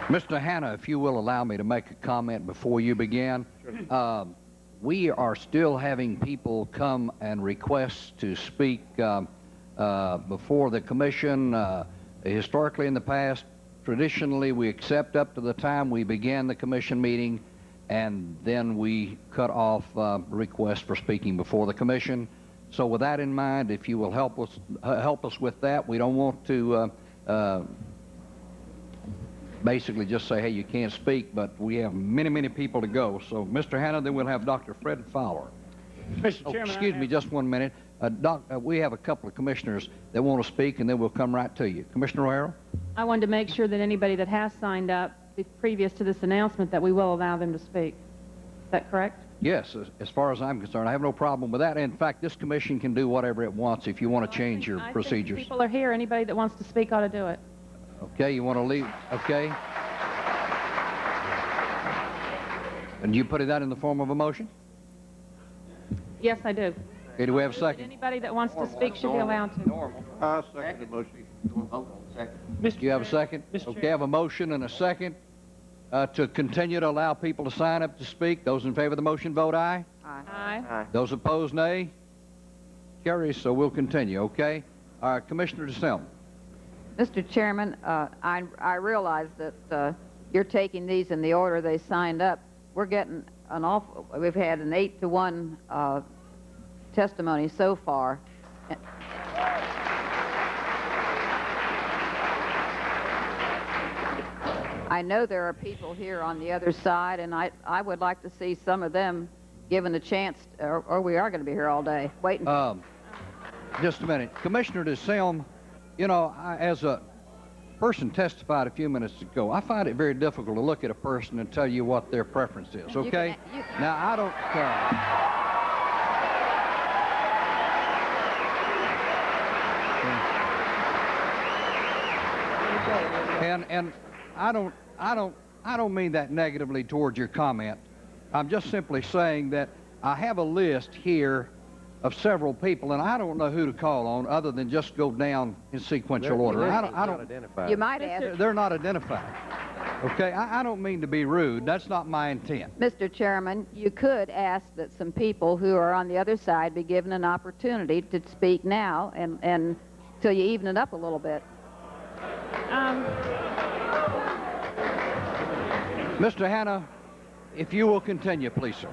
Mr. Hanna, if you will allow me to make a comment before you begin. Sure. We are still having people come and request to speak before the commission. Historically in the past, traditionally we accept up to the time we began the commission meeting, and then we cut off requests for speaking before the commission. So with that in mind, if you will help us with that. We don't want to basically just say, hey, you can't speak, but we have many people to go. So, Mr. Hanna, then we'll have Dr. Fred Fowler. Mr. Chairman, excuse me just 1 minute. We have a couple of commissioners that want to speak, and then we'll come right to you. Commissioner O'Hara? I wanted to make sure that anybody that has signed up previous to this announcement that we will allow them to speak. Is that correct? Yes, as far as I'm concerned. I have no problem with that. In fact, this commission can do whatever it wants if you want to change your procedures. I think people are here. Anybody that wants to speak ought to do it. Okay, you want to leave? Okay. And you put that in the form of a motion? Yes, I do. Okay, do we have a second? Anybody that wants to speak should be allowed to. I second the motion. Do you have a second? Okay, I have a motion and a second to continue to allow people to sign up to speak. Those in favor of the motion vote aye. Aye. Aye. Those opposed, nay. Carries, so we'll continue, okay? Commissioner DeSelm. Mr. Chairman, I realize that you're taking these in the order they signed up. We're getting an awful, we've had an 8-to-1 testimony so far. I know there are people here on the other side, and I would like to see some of them given a chance, or we are going to be here all day waiting. Just a minute. Commissioner DeSelm, you know, as a person testified a few minutes ago, I find it very difficult to look at a person and tell you what their preference is, okay? Now, I don't... And I don't mean that negatively towards your comment. I'm just simply saying that I have a list here of several people, and I don't know who to call on other than just go down in sequential order. I don't identify. You might ask. They're not identified. Okay, I don't mean to be rude. That's not my intent. Mr. Chairman, you could ask that some people who are on the other side be given an opportunity to speak now, and till you even it up a little bit. Mr. Hanna, if you will continue, please, sir.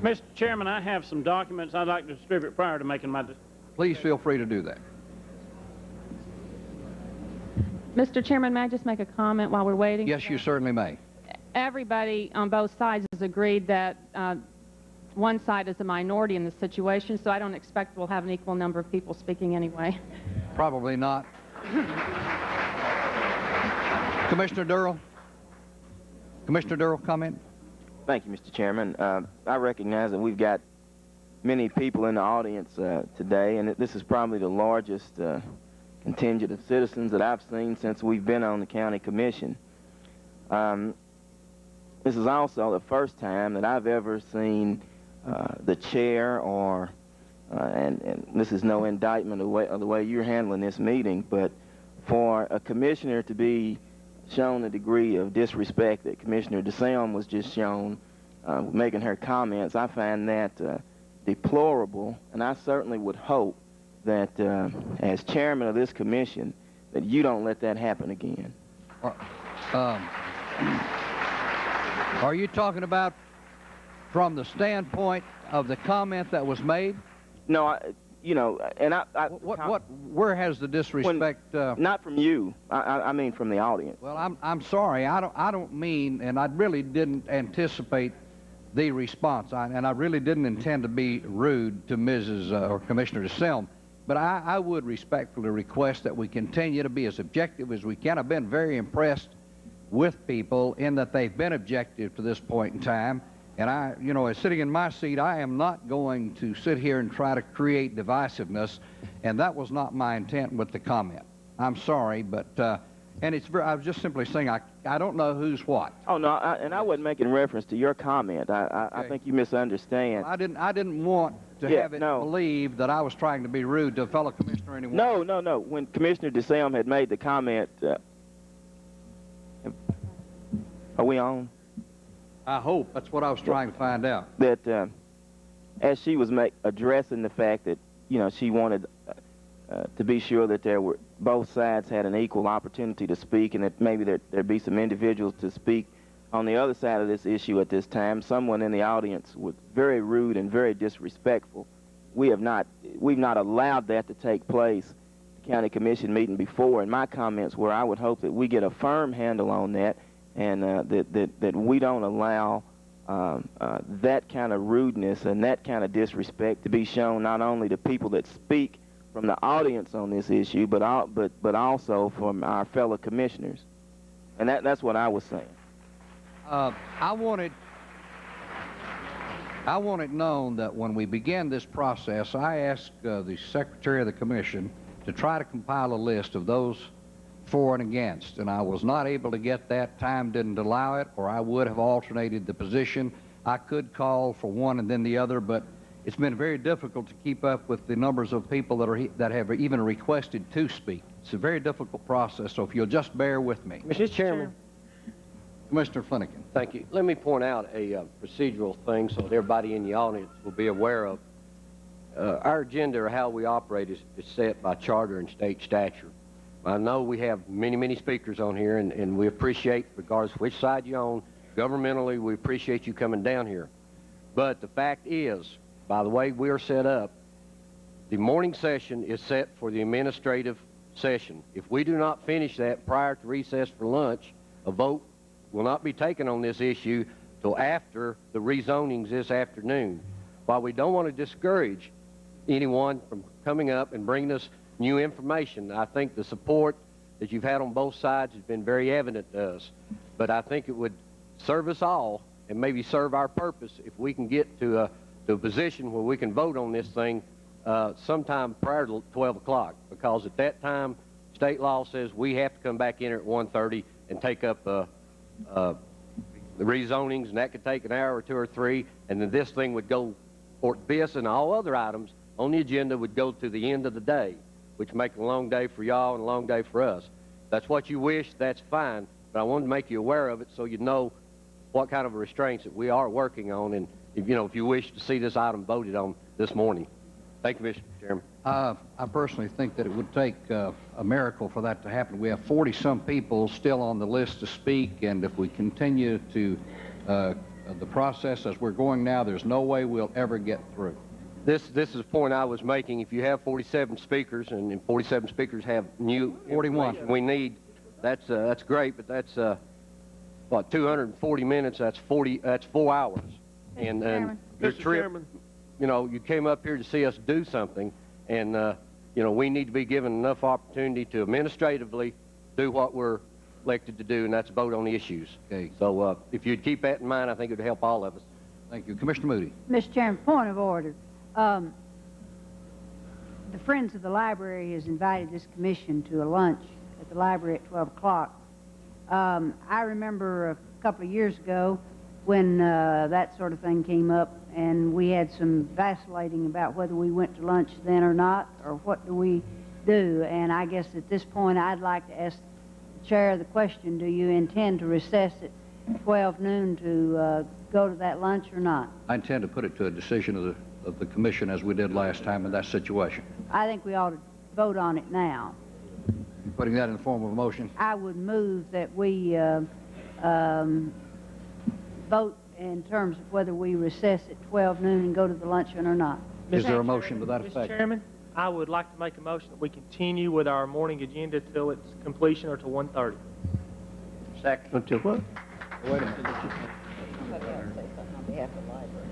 Mr. Chairman, I have some documents I'd like to distribute prior to making my decision. Please feel free to do that. Mr. Chairman, may I just make a comment while we're waiting? Yes, you certainly may. Everybody on both sides has agreed that one side is a minority in this situation, so I don't expect we'll have an equal number of people speaking anyway. Probably not. Commissioner Durrell? Commissioner Durrell, comment? Thank you, Mr. Chairman. I recognize that we've got many people in the audience today, and this is probably the largest contingent of citizens that I've seen since we've been on the county commission. This is also the first time that I've ever seen the chair or, and this is no indictment of the way you're handling this meeting, but for a commissioner to be shown a degree of disrespect that Commissioner DeSelm was just shown making her comments, I find that deplorable, and I certainly would hope that as chairman of this commission that you don't let that happen again. Are you talking about from the standpoint of the comment that was made? No, you know, and where has the disrespect? Not from you. I mean from the audience. Well, I'm sorry. I don't mean, and I really didn't anticipate the response, and I really didn't intend to be rude to Mrs. Or Commissioner DeSelm, but I would respectfully request that we continue to be as objective as we can. I've been very impressed with people in that they've been objective to this point in time. And you know, as sitting in my seat, I am not going to sit here and try to create divisiveness, and that was not my intent with the comment. I'm sorry, but, and I was just simply saying I don't know who's what. Oh, no, and I wasn't making reference to your comment. I think you misunderstand. Well, I didn't want to have it believed that I was trying to be rude to a fellow commissioner anyway. No. When Commissioner DeSelm had made the comment, Are we on? I hope. That's what I was trying to find out. That as she was addressing the fact that, you know, she wanted to be sure that both sides had an equal opportunity to speak, and that maybe there'd be some individuals to speak on the other side of this issue at this time. Someone in the audience was very rude and very disrespectful. We've not allowed that to take place at the county commission meeting before, and my comments were I would hope that we get a firm handle on that, and that we don't allow that kind of rudeness and that kind of disrespect to be shown not only to people that speak from the audience on this issue, but also from our fellow commissioners. And that's what I was saying. I want it known that when we began this process, I asked the Secretary of the Commission to try to compile a list of those for and against, and I was not able to get that. Time didn't allow it, or I would have alternated the position. I could call for one and then the other, but it's been very difficult to keep up with the numbers of people that have even requested to speak. It's a very difficult process, so if you'll just bear with me. Mr. Chairman. Commissioner Flanagan. Thank you. Let me point out a procedural thing so that everybody in the audience will be aware of. Our agenda, or how we operate, is set by charter and state statute. I know we have many speakers on here, and we appreciate, regardless of which side you're on, governmentally, we appreciate you coming down here. But the fact is, by the way we are set up, the morning session is set for the administrative session. If we do not finish that prior to recess for lunch, a vote will not be taken on this issue till after the rezonings this afternoon. While we don't want to discourage anyone from coming up and bringing us new information, I think the support that you've had on both sides has been very evident to us. But I think it would serve us all and maybe serve our purpose if we can get to a position where we can vote on this thing sometime prior to 12 o'clock, because at that time, state law says we have to come back in at 1:30 and take up the rezonings, and that could take an hour or two or three, and then this thing would go, or this and all other items on the agenda would go to the end of the day, which make it a long day for y'all and a long day for us. That's what you wish, that's fine, but I wanted to make you aware of it so you know what kind of restraints that we are working on, and if you wish to see this item voted on this morning. Thank you, Mr. Chairman. I personally think that it would take a miracle for that to happen. We have 40-some people still on the list to speak, and if we continue to the process as we're going now, there's no way we'll ever get through. This is a point I was making. If you have 47 speakers, and 47 speakers have new 41 we need, that's great, but that's what, 240 minutes, that's 4 hours. And your trip, you came up here to see us do something, and we need to be given enough opportunity to administratively do what we're elected to do, and that's vote on the issues. Okay. So if you'd keep that in mind, I think it would help all of us. Thank you. Commissioner Moody. Mr. Chairman, point of order. The Friends of the Library has invited this commission to a lunch at the library at 12 o'clock. I remember a couple of years ago when that sort of thing came up, and we had some vacillating about whether we went to lunch then or not, or what do we do. And I guess at this point I'd like to ask the chair the question, do you intend to recess at 12 noon to go to that lunch or not? I intend to put it to a decision of the commission as we did last time in that situation. I think we ought to vote on it now. Putting that in the form of a motion? I would move that we vote in terms of whether we recess at 12 noon and go to the luncheon or not. Is there a motion to that effect? Mr. Chairman, I would like to make a motion that we continue with our morning agenda till its completion, or till 1:30. Second. Until what? Wait a minute.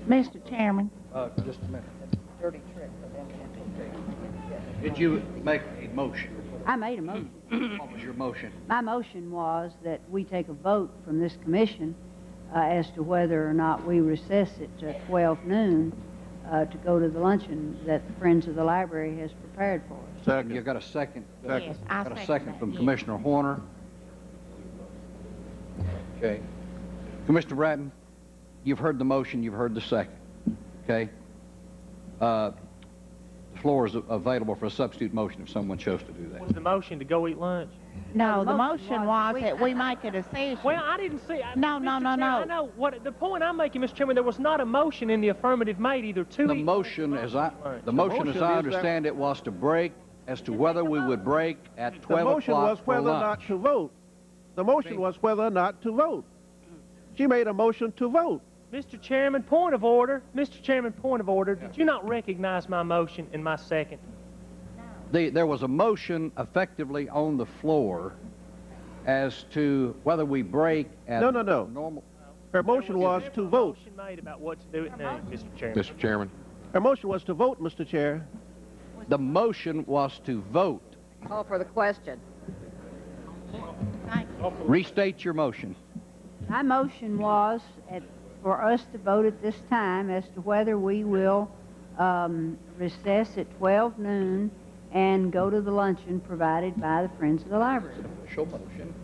Mr. Chairman. Just a minute. Did you make a motion? I made a motion. What was your motion? My motion was that we take a vote from this commission as to whether or not we recess it to 12 noon to go to the luncheon that the Friends of the Library has prepared for us. Second. You got a second? Yes, I got a second second that, from yes. Commissioner Horner. Okay. Commissioner Bratton, you've heard the motion, you've heard the second. Okay. The floor is available for a substitute motion if someone chose to do that. Was the motion to go eat lunch? No, the motion was that we make a decision. Well, I didn't see. No, Mr. no, no, Chairman, no. I know what the point I'm making, Mr. Chairman. There was not a motion in the affirmative made either to The eat motion, lunch as or I, lunch. the motion as I understand it was to break, as to whether we would break at 12 The motion o'clock was for whether or not lunch. to vote. The motion was whether or not to vote. She made a motion to vote. Mr. Chairman, point of order. Mr. Chairman, point of order. Did you not recognize my motion and my second? There was a motion effectively on the floor as to whether we break at No. normal. Her motion was to vote. Motion made about what to do at noon, Mr. Chairman. Mr. Chairman. Her motion was to vote, Mr. Chair. The motion was to vote. Call for the question. Restate your motion. My motion was for us to vote at this time as to whether we will recess at 12 noon and go to the luncheon provided by the Friends of the Library. Official motion.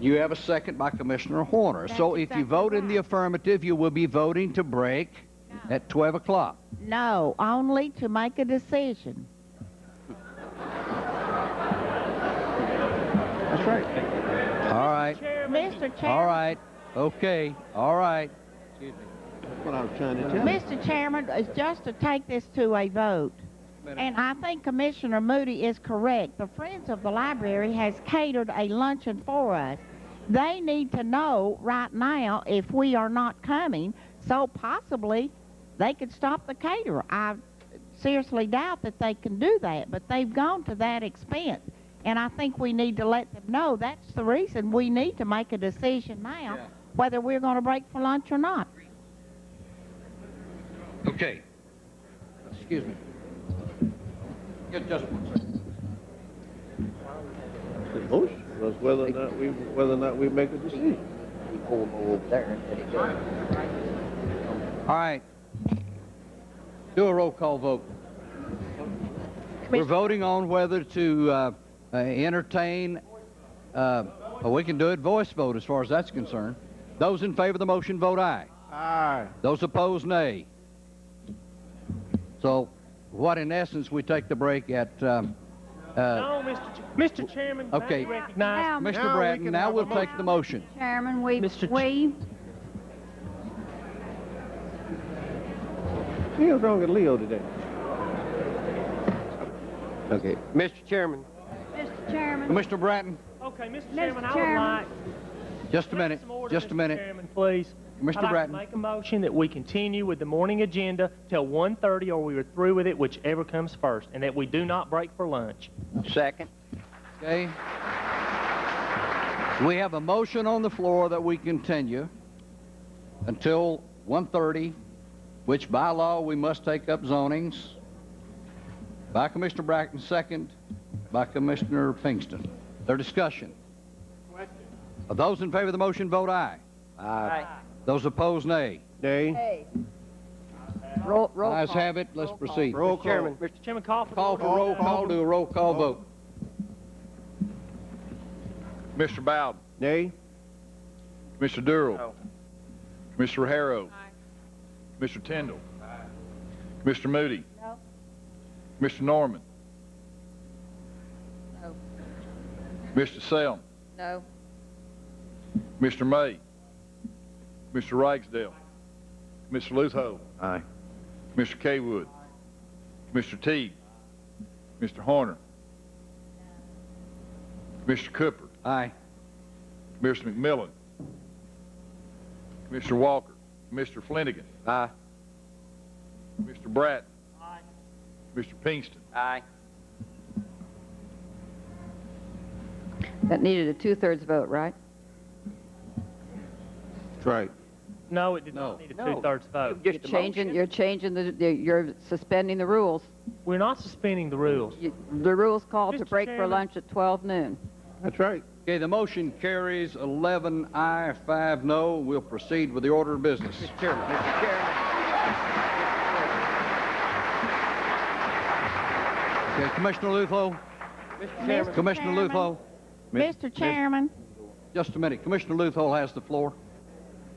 You have a second by Commissioner Horner. So if you vote in the affirmative, you will be voting to break at 12 o'clock. No, only to make a decision. That's right. All right. Mr. Chairman. All right. Okay. All right. That's what I was trying to tell you. Mr. Chairman, it's just to take this to a vote. And I think Commissioner Moody is correct. The Friends of the Library has catered a luncheon for us. They need to know right now if we are not coming, so possibly they could stop the caterer. I seriously doubt that they can do that, but they've gone to that expense. And I think we need to let them know that's the reason we need to make a decision now whether we're going to break for lunch or not. Okay. Excuse me. Just one second. The motion was whether or not we make a decision. All right. Do a roll call vote. We're voting on whether to entertain, we can do it voice vote as far as that's concerned. Those in favor of the motion vote aye. Aye. Those opposed, nay. So, what in essence we take the break at, No, Mr. Chairman, okay. may I recognize Mr. Now we Bratton, can now have we'll a take the motion. Chairman, You what's wrong with Leo today? Okay. Mr. Chairman. Mr. Chairman. Commissioner Bratton, Okay, Mr. Mr. Chairman, I would Chairman. like... just a minute, Some order, just a Mr. minute. Chairman, please. Mr. I'd like Bratton. to make a motion that we continue with the morning agenda till 1:30 or we are through with it, whichever comes first, and that we do not break for lunch. Second. Okay. We have a motion on the floor that we continue until 1:30, which by law we must take up zonings. By Commissioner Bratton, second by Commissioner Pinkston. Their discussion. Those in favor of the motion vote aye. Aye. Those opposed, nay. Nay. Hey. Roll Ayes call. have it. Let's proceed. Roll call. Chairman. Mr. Chairman, call for Call for roll call. Do a roll call vote. Mr. Bowden. Nay. Mr. Durrell. Mr. Harrow. Mr. Tyndall. Mr. Moody. No. Mr. Norman. No. Mr. Selm. No. Mr. May. Mr. Ragsdale. Mr. Lutho. Aye. Mr. Kaywood. Mr. Teague. Mr. Horner. Mr. Cooper. Aye. Mr. McMillan. Mr. Walker. Mr. Flanagan. Aye. Mr. Bratton. Mr. Pinkston. Aye. That needed a two-thirds vote, right? That's right. No, it did No. not need a two-thirds vote. You're changing you're suspending the rules. We're not suspending the rules. The rules call to Mr. break for Chairman. lunch at 12 noon. That's right. Okay, the motion carries 11 aye, 5 no. We'll proceed with the order of business. Mr. Chairman. Okay, Commissioner Lutho. Mr. Commissioner Chairman. Lutho. Mr. Chairman. Just a minute. Commissioner Lutho has the floor.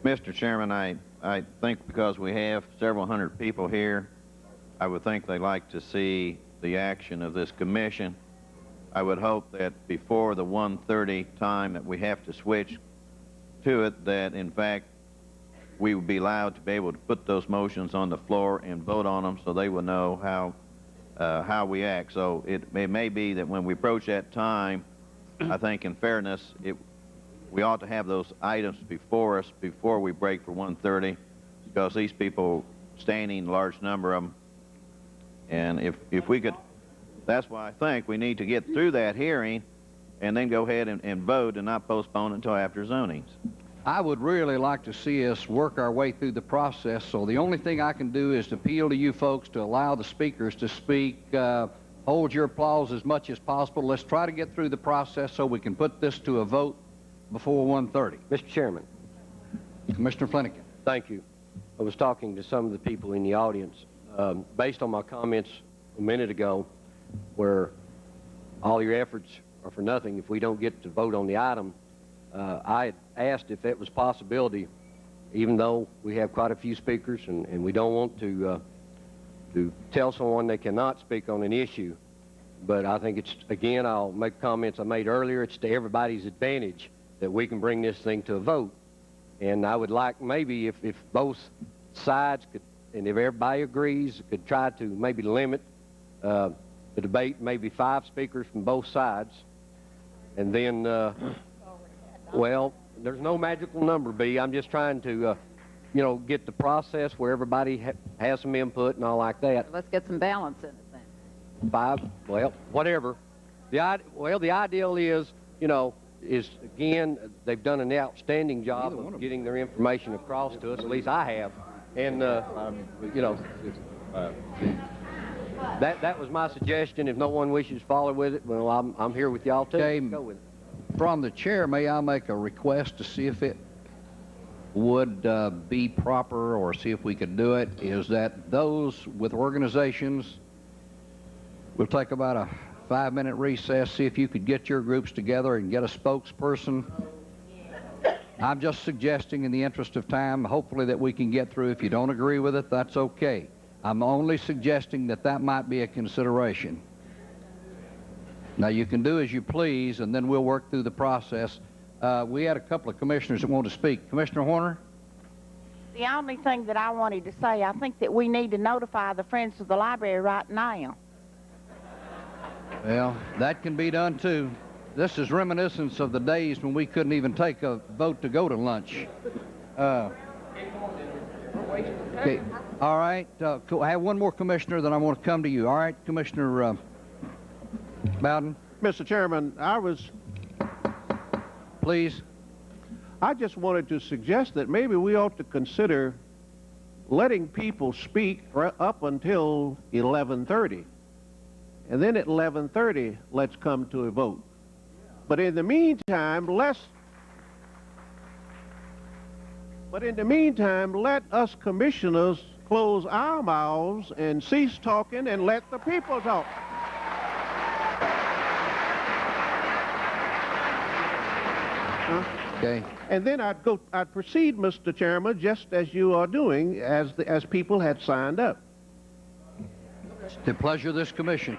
Mr. Chairman, I think because we have several hundred people here, I would think they'd like to see the action of this commission. I would hope that before the 1:30 time that we have to switch to it, that in fact we would be allowed to be able to put those motions on the floor and vote on them so they will know how we act. So it may be that when we approach that time, I think in fairness, we ought to have those items before us before we break for 1:30, because these people standing, a large number of them, and if we could, that's why I think we need to get through that hearing and then go ahead and vote and not postpone until after zonings. I would really like to see us work our way through the process, so the only thing I can do is to appeal to you folks to allow the speakers to speak. Hold your applause as much as possible. Let's try to get through the process so we can put this to a vote before 1:30. Mr. Chairman. Commissioner Flanagan. Thank you. I was talking to some of the people in the audience. Based on my comments a minute ago, where all your efforts are for nothing if we don't get to vote on the item, I had asked if it was a possibility, even though we have quite a few speakers and we don't want to tell someone they cannot speak on an issue, but I think it's, again, I'll make comments I made earlier, it's to everybody's advantage that we can bring this thing to a vote. And I would like maybe if both sides could, and if everybody agrees, could try to maybe limit the debate, maybe 5 speakers from both sides. And then, well, there's no magical number, B. I'm just trying to, you know, get the process where everybody has some input and all like that. Let's get some balance in it then. 5, well, whatever. The ideal is, you know, is, again, they've done an outstanding job of getting their information across to us, at least I have. And, you know, that was my suggestion. If no one wishes to follow with it, well, I'm here with y'all too. Okay. Go with it. From the chair, may I make a request to see if it would be proper, or see if we could do it, is that those with organizations, we'll take about a 5-minute recess, see if you could get your groups together and get a spokesperson. I'm just suggesting, in the interest of time, hopefully that we can get through. If you don't agree with it, that's okay. I'm only suggesting that that might be a consideration. Now, you can do as you please, and then we'll work through the process. We had a couple of commissioners that want to speak. Commissioner Horner? The only thing that I wanted to say, I think that we need to notify the Friends of the Library right now. Well, that can be done too. This is reminiscence of the days when we couldn't even take a vote to go to lunch. Okay. All right. I have one more commissioner, then I want to come to you. All right, Commissioner Bowden. Mr. Chairman, Please. I just wanted to suggest that maybe we ought to consider letting people speak up until 11:30. And then at 11:30, let's come to a vote. But in the meantime, let us commissioners close our mouths and cease talking and let the people talk. Okay. And then I'd proceed, Mr. Chairman, just as you are doing, as people had signed up. It's the pleasure of this commission.